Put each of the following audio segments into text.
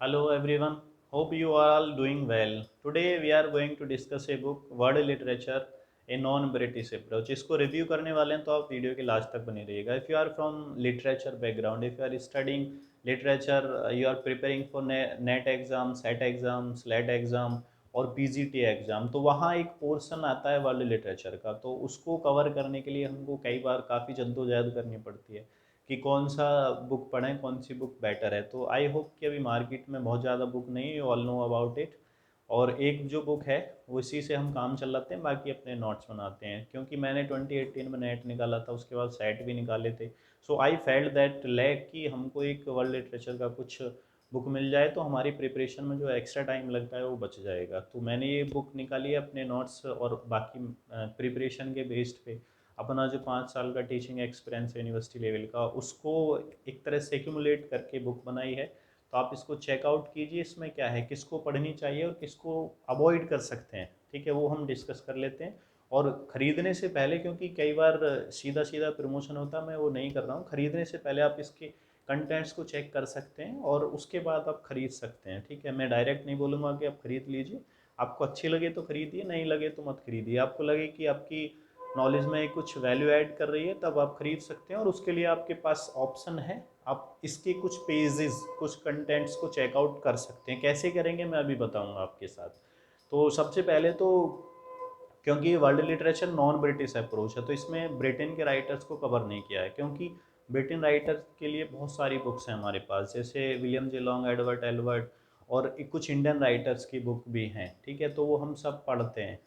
Hello everyone, hope you are all doing well. Today we are going to discuss a book World Literature, a non-British approach. इसको review करने वाले हैं तो आप video के last तक बने रहिएगा. If you are from literature background, if you are studying literature, you are preparing for NET exam, SET exam, SLET exam और PGT एग्ज़ाम, तो वहाँ एक पोर्शन आता है वर्ल्ड लिटरेचर का, तो उसको कवर करने के लिए हमको कई बार काफ़ी जद्दोजहद करनी पड़ती है कि कौन सा बुक पढ़ें, कौन सी बुक बेटर है. तो आई होप कि अभी मार्केट में बहुत ज़्यादा बुक नहीं है, you all know about it. और एक जो बुक है उसी से हम काम चलाते हैं, बाकी अपने नोट्स बनाते हैं. क्योंकि मैंने 2018 में नेट निकाला था, उसके बाद सेट भी निकाले थे. सो आई फेल्ट दैट लैक कि हमको एक वर्ल्ड लिटरेचर का कुछ बुक मिल जाए तो हमारी प्रिपरेशन में जो एक्स्ट्रा टाइम लगता है वो बच जाएगा. तो मैंने ये बुक निकाली है अपने नोट्स और बाकी प्रिपरेशन के बेस्ड पे. अपना जो 5 साल का टीचिंग एक्सपीरियंस है यूनिवर्सिटी लेवल का, उसको एक तरह से एक्यूमुलेट करके बुक बनाई है. तो आप इसको चेकआउट कीजिए. इसमें क्या है, किसको पढ़नी चाहिए और किसको अवॉइड कर सकते हैं, ठीक है, वो हम डिस्कस कर लेते हैं. और ख़रीदने से पहले, क्योंकि कई बार सीधा सीधा प्रमोशन होता है, मैं वो नहीं कर रहा हूँ. ख़रीदने से पहले आप इसके कंटेंट्स को चेक कर सकते हैं और उसके बाद आप ख़रीद सकते हैं, ठीक है. मैं डायरेक्ट नहीं बोलूँगा कि आप ख़रीद लीजिए. आपको अच्छी लगे तो ख़रीदिए, नहीं लगे तो मत ख़रीदिए. आपको लगे कि आपकी नॉलेज में कुछ वैल्यू ऐड कर रही है तब आप खरीद सकते हैं, और उसके लिए आपके पास ऑप्शन है. आप इसके कुछ पेजेस, कुछ कंटेंट्स को चेकआउट कर सकते हैं. कैसे करेंगे मैं अभी बताऊंगा आपके साथ. तो सबसे पहले तो, क्योंकि world literature non British approach है, तो इसमें ब्रिटेन के राइटर्स को कवर नहीं किया है. क्योंकि ब्रिटेन राइटर्स के लिए बहुत सारी बुक्स हैं हमारे पास, जैसे William J long, Edward Elbert, और कुछ इंडियन राइटर्स की बुक भी हैं, ठीक है. तो वो हम सब पढ़ते हैं,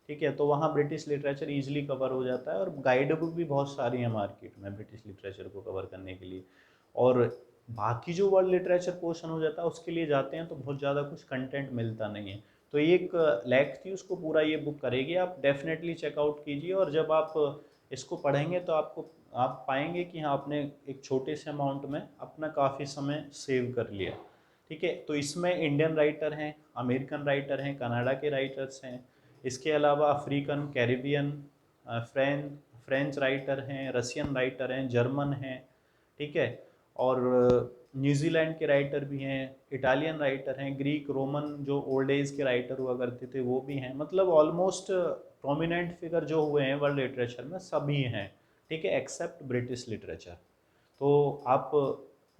ठीक है. तो वहाँ ब्रिटिश लिटरेचर ईजिली कवर हो जाता है, और गाइड बुक भी बहुत सारी हैं मार्केट में ब्रिटिश लिटरेचर को कवर करने के लिए. और बाकी जो वर्ल्ड लिटरेचर पोर्शन हो जाता है उसके लिए जाते हैं तो बहुत ज़्यादा कुछ कंटेंट मिलता नहीं है. तो एक लैक थी, उसको पूरा ये बुक करेगी. आप डेफिनेटली चेकआउट कीजिए, और जब आप इसको पढ़ेंगे तो आप पाएंगे कि हाँ, आपने एक छोटे से अमाउंट में अपना काफ़ी समय सेव कर लिया, ठीक है. तो इसमें इंडियन राइटर हैं, अमेरिकन राइटर हैं, कनाडा के राइटर्स हैं, इसके अलावा African, Caribbean, French French writer हैं, रशियन राइटर हैं, जर्मन हैं, ठीक है. और न्यूजीलैंड के राइटर भी हैं, इटालियन राइटर हैं, ग्रीक रोमन जो ओल्ड एज के राइटर हुआ करते थे वो भी हैं. मतलब ऑलमोस्ट प्रोमिनेंट फिगर जो हुए हैं वर्ल्ड लिटरेचर में सभी हैं, ठीक है, एक्सेप्ट ब्रिटिश लिटरेचर. तो आप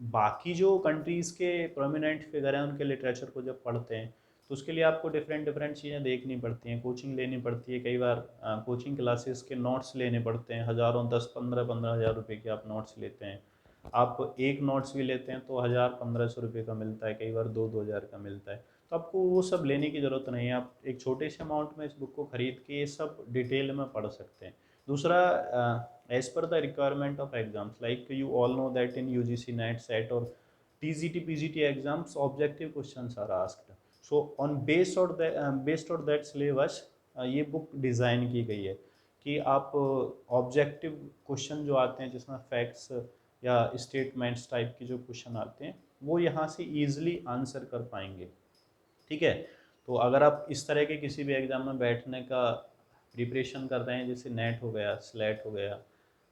बाकी जो कंट्रीज़ के प्रोमिनेंट फिगर हैं उनके लिटरेचर को जब पढ़ते हैं तो उसके लिए आपको डिफरेंट डिफरेंट चीज़ें देखनी पड़ती हैं, कोचिंग लेनी पड़ती है. कई बार कोचिंग क्लासेस के नोट्स लेने पड़ते हैं, हज़ारों, 10-15 हज़ार रुपये के आप नोट्स लेते हैं. आप एक नोट्स भी लेते हैं तो 1000-1500 रुपये का मिलता है, कई बार 2-2000 का मिलता है. तो आपको वो सब लेने की ज़रूरत नहीं है. आप एक छोटे से अमाउंट में इस बुक को ख़रीद के ये सब डिटेल में पढ़ सकते हैं. दूसरा, एज पर the requirement of exams, like you all know that in UGC NET SET और TGT PGT exams objective questions are asked. So on based on that syllabus ये बुक डिज़ाइन की गई है कि आप ऑब्जेक्टिव क्वेश्चन जो आते हैं जिसमें फैक्ट्स या स्टेटमेंट्स टाइप के जो क्वेश्चन आते हैं वो यहाँ से ईजिली आंसर कर पाएंगे, ठीक है. तो अगर आप इस तरह के किसी भी एग्ज़ाम में बैठने का प्रिपरेशन कर रहे हैं, जैसे नेट हो गया, स्लेट हो गया,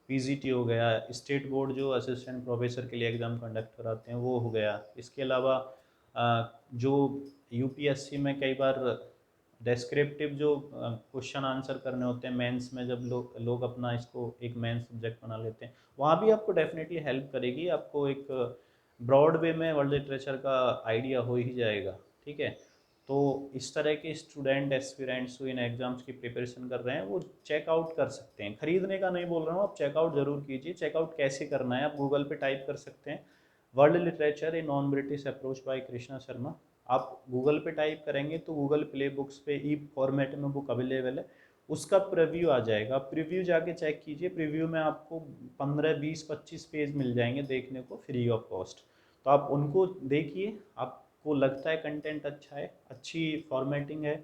PGT हो गया, स्टेट बोर्ड जो असिस्टेंट प्रोफेसर के लिए एग्ज़ाम कंडक्ट कराते हैं वो हो गया, इसके अलावा जो UPSC में कई बार डेस्क्रिप्टिव जो क्वेश्चन आंसर करने होते हैं मेंस में, जब लोग अपना इसको एक मेन सब्जेक्ट बना लेते हैं, वहाँ भी आपको डेफिनेटली हेल्प करेगी. आपको एक ब्रॉड वे में वर्ल्ड लिटरेचर का आइडिया हो ही जाएगा, ठीक है. तो इस तरह के स्टूडेंट एस्पिरेंट्स जो इन एग्ज़ाम्स की प्रिपरेशन कर रहे हैं वो चेकआउट कर सकते हैं. खरीदने का नहीं बोल रहा हूँ, आप चेकआउट ज़रूर कीजिए. चेकआउट कैसे करना है, आप गूगल पे टाइप कर सकते हैं world literature a non British approach by Krishna Sharma. आप गूगल पे टाइप करेंगे तो गूगल प्ले बुक्स पे ई फॉर्मेट में बुक अवेलेबल है, उसका प्रीव्यू आ जाएगा. आप प्रीव्यू जाके चेक कीजिए. प्रीव्यू में आपको 15-20-25 पेज मिल जाएंगे देखने को फ्री ऑफ कॉस्ट. तो आप उनको देखिए, आपको लगता है कंटेंट अच्छा है, अच्छी फॉर्मेटिंग है,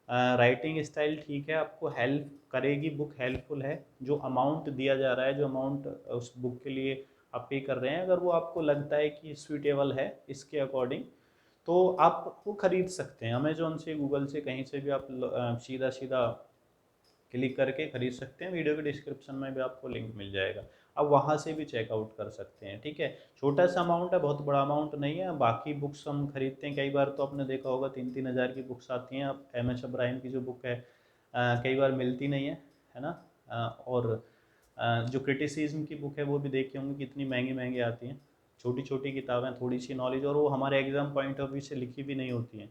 राइटिंग स्टाइल ठीक है, आपको हेल्प करेगी, बुक हेल्पफुल है, जो अमाउंट दिया जा रहा है, जो अमाउंट उस बुक के लिए आप पे कर रहे हैं, अगर वो आपको लगता है कि सूटेबल है इसके अकॉर्डिंग, तो आप वो ख़रीद सकते हैं. अमेजोन से, गूगल से, कहीं से भी आप सीधा सीधा क्लिक करके ख़रीद सकते हैं. वीडियो के डिस्क्रिप्शन में भी आपको लिंक मिल जाएगा. आप वहाँ से भी चेकआउट कर सकते हैं। ठीक है, छोटा सा अमाउंट है, बहुत बड़ा अमाउंट नहीं है। बाकी बुक्स हम खरीदते हैं, कई बार तो आपने देखा होगा 3-3 हज़ार की बुक्स आती हैं। अब एम एच अब्राहम की जो बुक है कई बार मिलती नहीं है ना। और जो क्रिटिसिज्म की बुक है वो भी देखे होंगे कितनी महंगी महंगी आती हैं। छोटी छोटी किताबें, थोड़ी सी नॉलेज, और वो हमारे एग्ज़ाम पॉइंट ऑफ व्यू से लिखी भी नहीं होती हैं।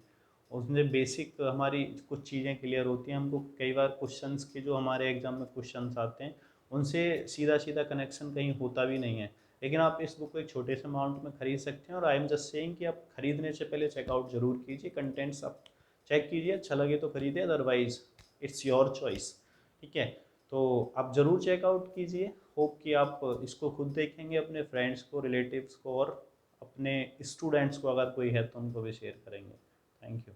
उसमें बेसिक हमारी कुछ चीज़ें क्लियर होती हैं। हमको कई बार क्वेश्चंस के जो हमारे एग्ज़ाम में क्वेश्चंस आते हैं उनसे सीधा सीधा कनेक्शन कहीं होता भी नहीं है। लेकिन आप इस बुक को एक छोटे से अमाउंट में खरीद सकते हैं। और आई एम जस्ट सेइंग कि आप खरीदने से पहले चेकआउट ज़रूर कीजिए, कंटेंट्स आप चेक कीजिए, अच्छा लगे तो खरीदिए, अदरवाइज़ इट्स योर चॉइस। ठीक है, तो आप ज़रूर चेकआउट कीजिए। होप कि आप इसको खुद देखेंगे, अपने फ्रेंड्स को, रिलेटिव्स को, और अपने स्टूडेंट्स को अगर कोई है तो उनको भी शेयर करेंगे। Thank you.